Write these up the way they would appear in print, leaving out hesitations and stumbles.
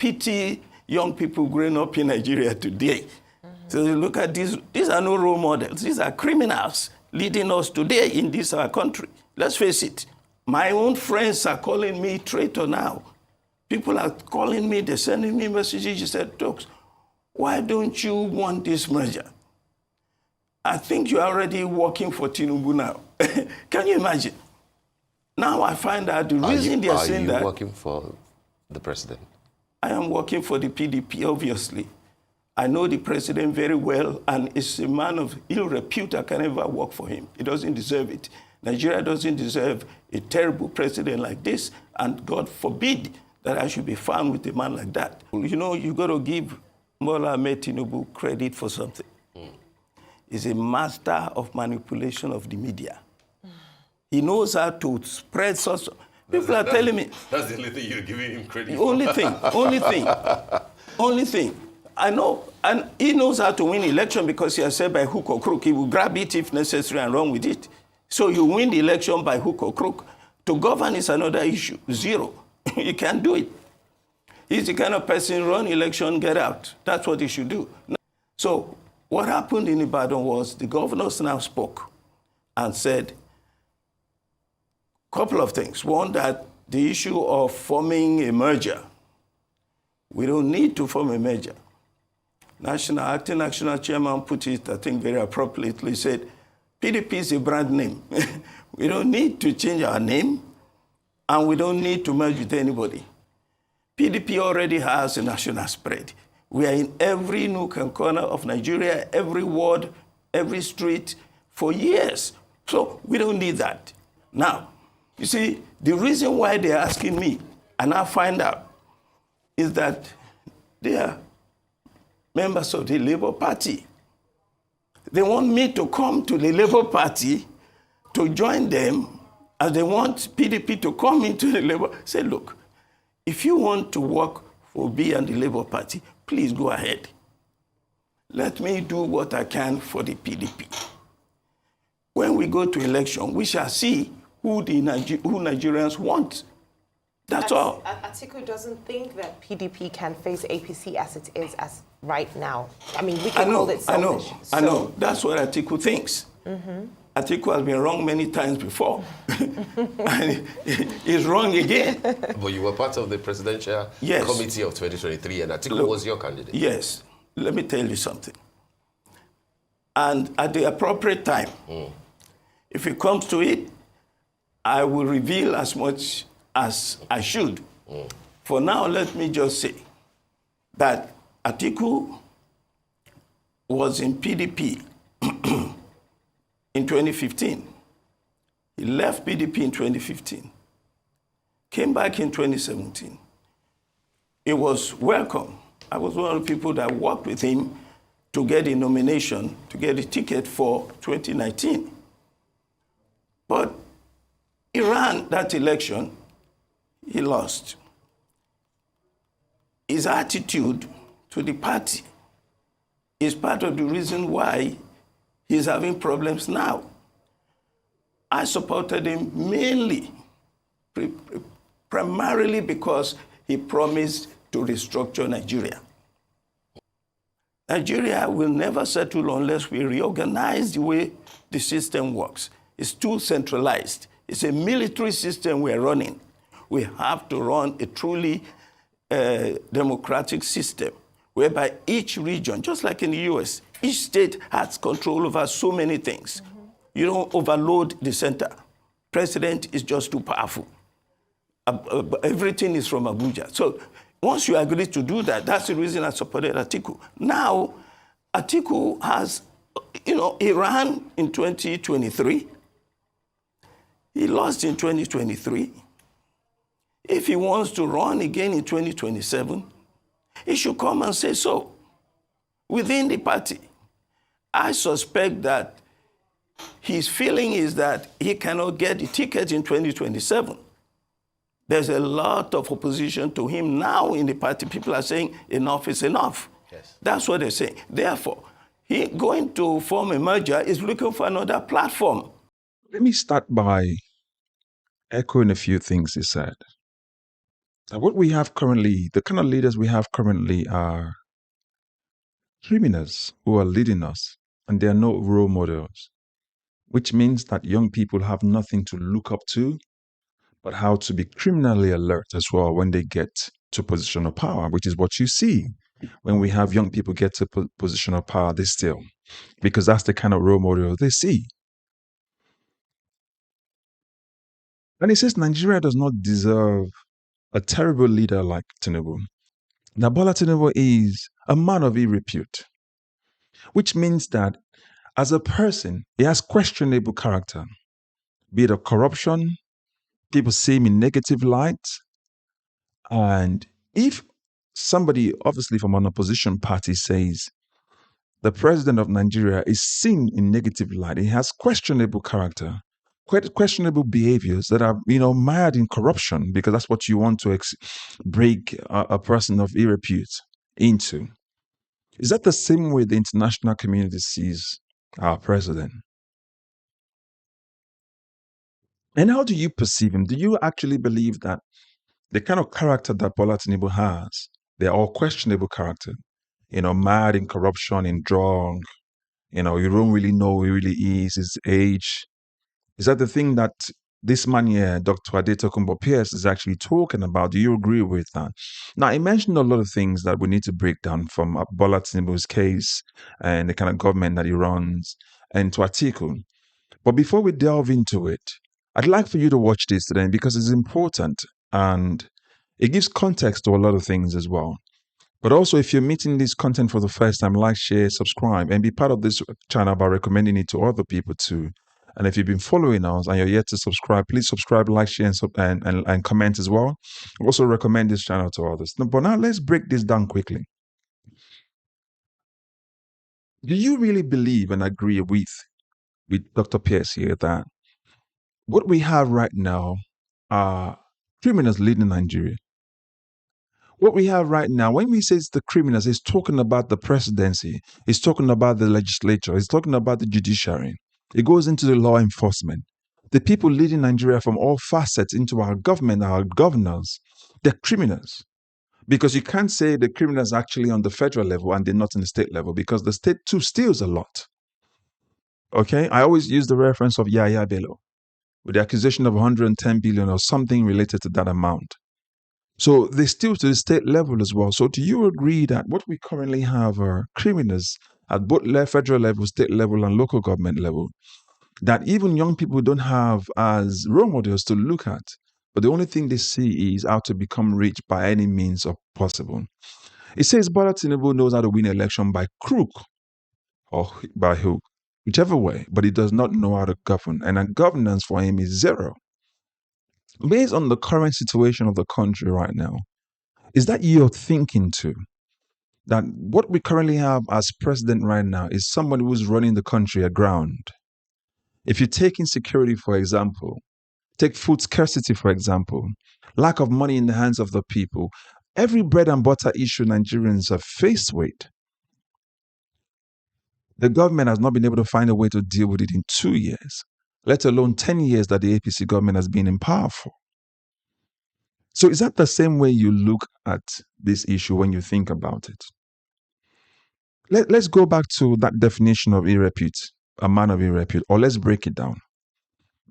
pity young people growing up in Nigeria today. So you look at these are no role models. These are criminals leading us today in this our country. Let's face it. My own friends are calling me traitor now. People are calling me, they're sending me messages. You said, Tokes, why don't you want this merger? I think you're already working for Tinubu now. Can you imagine? Now I find out the reason they're saying that... Are you working for the president? I am working for the PDP, obviously. I know the president very well, and is a man of ill repute. I can never work for him. He doesn't deserve it. Nigeria doesn't deserve a terrible president like this, and God forbid that I should be found with a man like that. You know, you got to give Bola Tinubu credit for something. He's a master of manipulation of the media. He knows how to spread such... People are telling me... That's the only thing you're giving him credit for. Only thing. I know, and he knows how to win election because he has said by hook or crook. He will grab it if necessary and run with it. So you win the election by hook or crook. To govern is another issue, zero. You can't do it. He's the kind of person, run election, get out. That's what he should do. So what happened in Ibadan was the governors now spoke and said a couple of things. One, that the issue of forming a merger, we don't need to form a merger. Acting National Chairman put it, I think, very appropriately, said, PDP is a brand name. We don't need to change our name, and we don't need to merge with anybody. PDP already has a national spread. We are in every nook and corner of Nigeria, every ward, every street, for years. So we don't need that. Now, you see, the reason why they're asking me, and I find out, is that they are members of the Labour Party. They want me to come to the Labour Party to join them, as they want PDP to come into the Labour. Say, look, if you want to work for me and the Labour Party, please go ahead. Let me do what I can for the PDP. When we go to election, we shall see who Nigerians want. That's all. Atiku doesn't think that PDP can face APC as it is as right now. I mean, we can hold it selfish. I know. That's what Atiku thinks. Atiku has been wrong many times before. And he's wrong again. But you were part of the presidential committee of 2023, and Atiku was your candidate. Yes. Let me tell you something. And at the appropriate time, if it comes to it, I will reveal as much as I should. For now, let me just say that Atiku was in PDP in 2015. He left PDP in 2015, came back in 2017. He was welcome. I was one of the people that worked with him to get a nomination, to get a ticket for 2019. But he ran that election. He lost. His attitude to the party is part of the reason why he's having problems now. I supported him mainly, primarily because he promised to restructure Nigeria. Nigeria will never settle unless we reorganize the way the system works. It's too centralized. It's a military system we're running. We have to run a truly democratic system whereby each region, just like in the US, each state has control over so many things. You don't overload the center. President is just too powerful. Everything is from Abuja. So once you agree to do that, that's the reason I supported Atiku. Now, Atiku has, he ran in 2023. He lost in 2023. If he wants to run again in 2027, he should come and say so within the party. I suspect that his feeling is that he cannot get the ticket in 2027. There's a lot of opposition to him now in the party. People are saying enough is enough. Yes. That's what they're saying. Therefore, he going to form a merger is looking for another platform. Let me start by echoing a few things he said. What we have currently, the kind of leaders we have currently are criminals who are leading us, and they are no role models, which means that young people have nothing to look up to, but how to be criminally alert as well when they get to position of power, which is what you see when we have young people get to position of power, they steal, because that's the kind of role model they see. And it says Nigeria does not deserve a terrible leader like Tinubu. Now, Bola Tinubu is a man of Irrepute, which means that as a person, he has questionable character, be it of corruption, people see him in negative light. And if somebody, obviously from an opposition party, says the president of Nigeria is seen in negative light, he has questionable character, questionable behaviors that are, mired in corruption, because that's what you want to break a person of Irrepute into. Is that the same way the international community sees our president? And how do you perceive him? Do you actually believe that the kind of character that Bola Tinubu has, they're all questionable character, mad in corruption, in drug, you don't really know who he really is, his age. Is that the thing that this man here, Dr. Adetokunbo Pearse, is actually talking about? Do you agree with that? Now, I mentioned a lot of things that we need to break down from Bola Tinubu's case and the kind of government that he runs, and to Atiku. But before we delve into it, I'd like for you to watch this today because it's important and it gives context to a lot of things as well. But also, if you're meeting this content for the first time, like, share, subscribe, and be part of this channel by recommending it to other people too. And if you've been following us and you're yet to subscribe, please subscribe, like, share, and comment as well. Also recommend this channel to others. But now let's break this down quickly. Do you really believe and agree with Dr. Pearse here that what we have right now are criminals leading Nigeria? What we have right now, when we say it's the criminals, it's talking about the presidency, it's talking about the legislature, it's talking about the judiciary. It goes into the law enforcement. The people leading Nigeria from all facets into our government, our governors, they're criminals. Because you can't say the criminals are actually on the federal level and they're not in the state level, because the state too steals a lot. Okay? I always use the reference of Yahya Bello with the accusation of 110 billion or something related to that amount. So they steal to the state level as well. So do you agree that what we currently have are criminals at both federal level, state level, and local government level, that even young people don't have as role models to look at, but the only thing they see is how to become rich by any means possible? It says Bola Tinubu knows how to win an election by crook or by hook, whichever way, but he does not know how to govern, and governance for him is zero. Based on the current situation of the country right now, is that your thinking too? That what we currently have as president right now is someone who's running the country aground. If you take insecurity, for example, take food scarcity, for example, lack of money in the hands of the people, every bread and butter issue Nigerians are faced with, the government has not been able to find a way to deal with it in 2 years, let alone 10 years that the APC government has been in power for. So is that the same way you look at this issue when you think about it? Let's go back to that definition of Irrepute, a man of Irrepute, or let's break it down.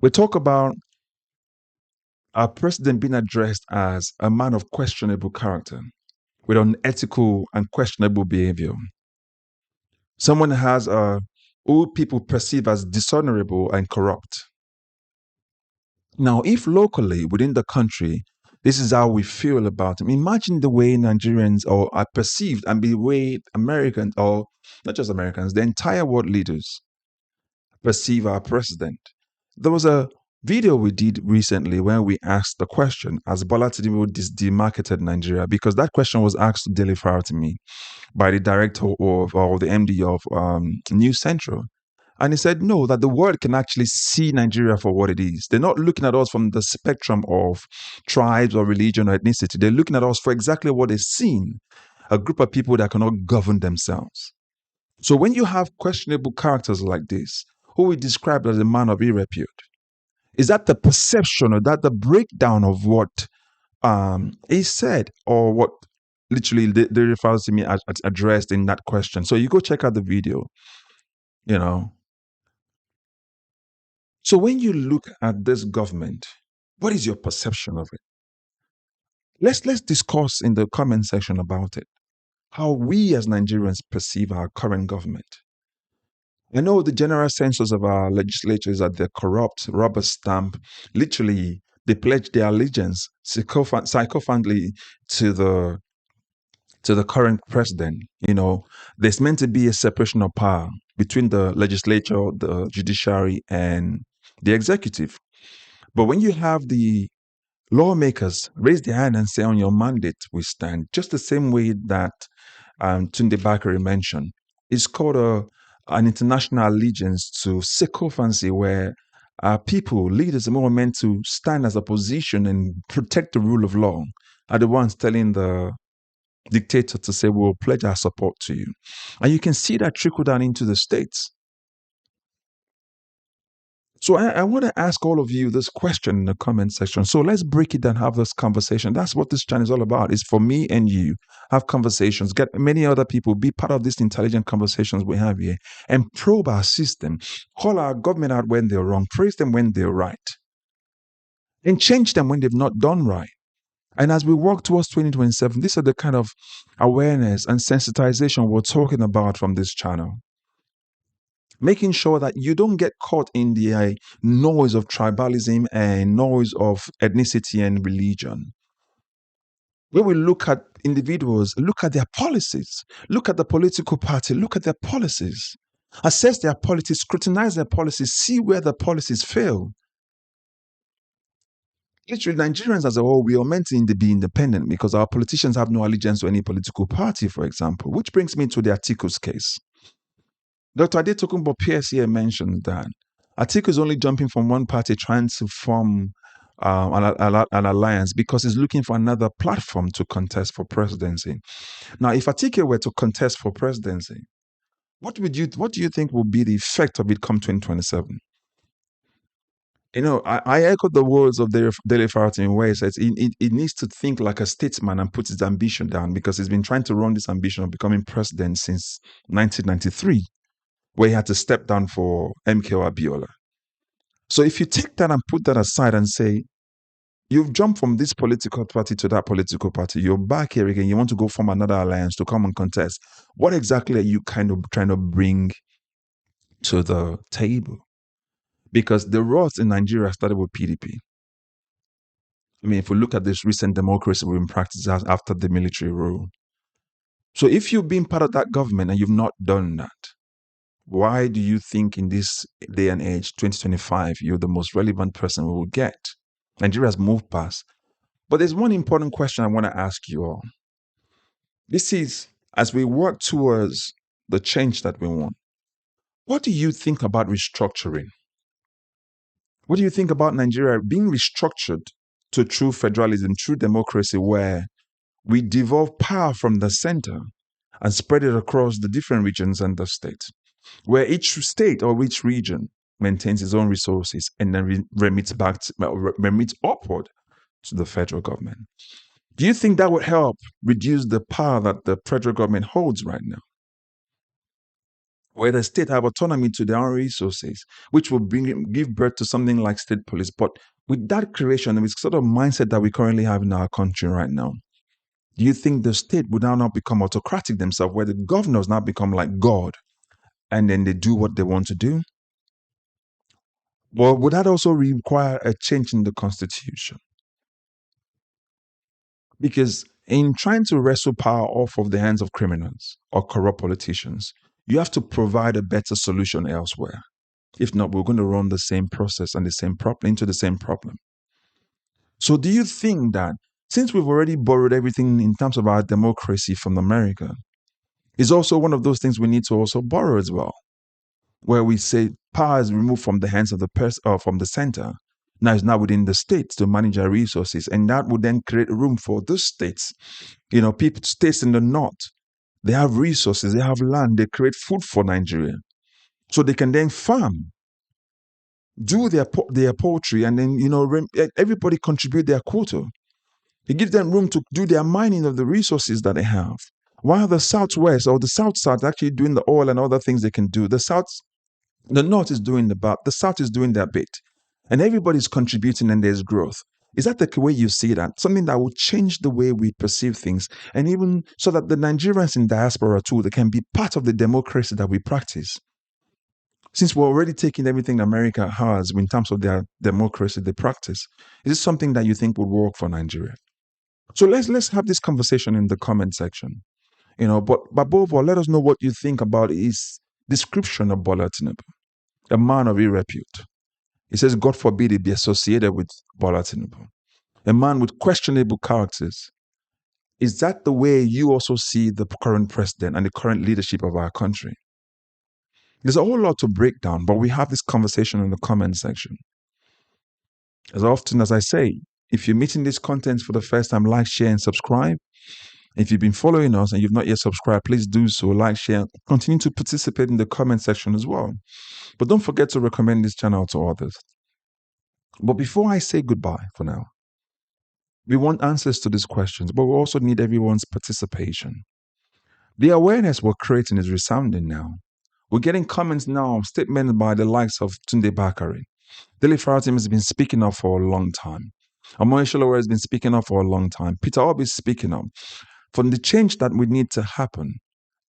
We talk about our president being addressed as a man of questionable character, with unethical and questionable behavior. Someone who people perceive as dishonourable and corrupt. Now, if locally within the country, this is how we feel about him. Imagine the way Nigerians are perceived, and the way Americans, or not just Americans, the entire world leaders perceive our president. There was a video we did recently where we asked the question, has Bola Tinubu demarketed Nigeria? Because that question was asked to Daily Fire to me by the director or the MD of News Central. And he said, no, that the world can actually see Nigeria for what it is. They're not looking at us from the spectrum of tribes or religion or ethnicity. They're looking at us for exactly what they've seen, a group of people that cannot govern themselves. So when you have questionable characters like this, who we describe as a man of Irrepute, is that the perception or that the breakdown of what he said, or what literally the refers to me as addressed in that question. So you go check out the video, you know. So when you look at this government, what is your perception of it? Let's discuss in the comment section about it. How we as Nigerians perceive our current government. I know the general census of our legislature is that they're corrupt, rubber stamp. Literally, they pledge their allegiance sycophantly to the current president. You know, there's meant to be a separation of power between the legislature, the judiciary, and the executive. But when you have the lawmakers raise their hand and say, on your mandate, we stand, just the same way that Tunde Bakari mentioned. It's called an international allegiance to sycophancy, where people, leaders, are more meant to stand as a position and protect the rule of law, are the ones telling the dictator to say, we'll pledge our support to you. And you can see that trickle down into the states. So I want to ask all of you this question in the comment section. So let's break it down, have this conversation. That's what this channel is all about. It's for me and you. Have conversations, get many other people, be part of these intelligent conversations we have here, and probe our system. Call our government out when they're wrong, praise them when they're right, and change them when they've not done right. And as we walk towards 2027, these are the kind of awareness and sensitization we're talking about from this channel. Making sure that you don't get caught in the noise of tribalism and noise of ethnicity and religion. When we look at individuals, look at their policies, look at the political party, look at their policies, assess their policies, scrutinize their policies, see where the policies fail. Literally, Nigerians as a whole, we are meant to be independent because our politicians have no allegiance to any political party, for example, which brings me to the Atiku's case. Dr. Adetokunbo Pearse here mentioned that Atiku is only jumping from one party trying to form an alliance because he's looking for another platform to contest for presidency. Now, if Atiku were to contest for presidency, what do you think will be the effect of it come 2027? You know, I echo the words of Dele Farati in where he says it needs to think like a statesman and put his ambition down, because he's been trying to run this ambition of becoming president since 1993, where he had to step down for MKO Abiola. So if you take that and put that aside and say, you've jumped from this political party to that political party, you're back here again, you want to go form another alliance to come and contest, what exactly are you kind of trying to bring to the table? Because the riots in Nigeria started with PDP. I mean, if we look at this recent democracy we've been practicing after the military rule. So if you've been part of that government and you've not done that, why do you think in this day and age, 2025, you're the most relevant person we will get? Nigeria has moved past. But there's one important question I want to ask you all. This is, as we work towards the change that we want, what do you think about restructuring? What do you think about Nigeria being restructured to true federalism, true democracy, where we devolve power from the center and spread it across the different regions and the states, where each state or each region maintains its own resources and then remits upward to the federal government? Do you think that would help reduce the power that the federal government holds right now, where the state have autonomy to their own resources, which will give birth to something like state police? But with that creation, with sort of mindset that we currently have in our country right now, do you think the state would now not become autocratic themselves, where the governors now become like God, and then they do what they want to do? Well, would that also require a change in the constitution? Because in trying to wrestle power off of the hands of criminals or corrupt politicians, you have to provide a better solution elsewhere. If not, we're going to run the same process and the same problem into the same problem. So do you think that since we've already borrowed everything in terms of our democracy from America, is also one of those things we need to also borrow as well, where we say power is removed from the hands of the person or from the center. Now it's now within the states to manage our resources, and that would then create room for those states. You know, states in the north, they have resources, they have land, they create food for Nigeria, so they can then farm, do their poultry, and then everybody contribute their quota. It gives them room to do their mining of the resources that they have. While the Southwest or the South South actually doing the oil and other things they can do, the North is doing the South is doing their bit. And everybody's contributing and there's growth. Is that the way you see that? Something that will change the way we perceive things, and even so that the Nigerians in diaspora too, they can be part of the democracy that we practice. Since we're already taking everything America has in terms of their democracy they practice, is this something that you think would work for Nigeria? So let's have this conversation in the comment section. But above all, let us know what you think about his description of Bola Tinubu, a man of Irrepute. He says, God forbid he be associated with Bola Tinubu, a man with questionable characters. Is that the way you also see the current president and the current leadership of our country? There's a whole lot to break down, but we have this conversation in the comment section. As often as I say, if you're meeting this content for the first time, like, share, and subscribe. If you've been following us and you've not yet subscribed, please do so. Like, share, continue to participate in the comment section as well. But don't forget to recommend this channel to others. But before I say goodbye for now, we want answers to these questions, but we also need everyone's participation. The awareness we're creating is resounding now. We're getting comments now, statements by the likes of Tunde Bakare. Dele Faratim has been speaking up for a long time. Amoy Sholowe has been speaking up for a long time. Peter Obi is speaking up. For the change that we need to happen,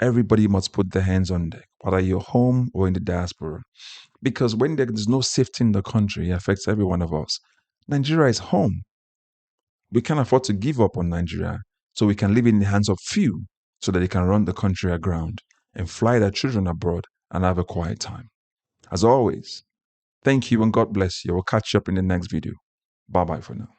everybody must put their hands on deck, whether you're home or in the diaspora. Because when there is no safety in the country, it affects every one of us. Nigeria is home. We can't afford to give up on Nigeria, so we can leave it in the hands of few so that they can run the country aground and fly their children abroad and have a quiet time. As always, thank you and God bless you. I will catch you up in the next video. Bye-bye for now.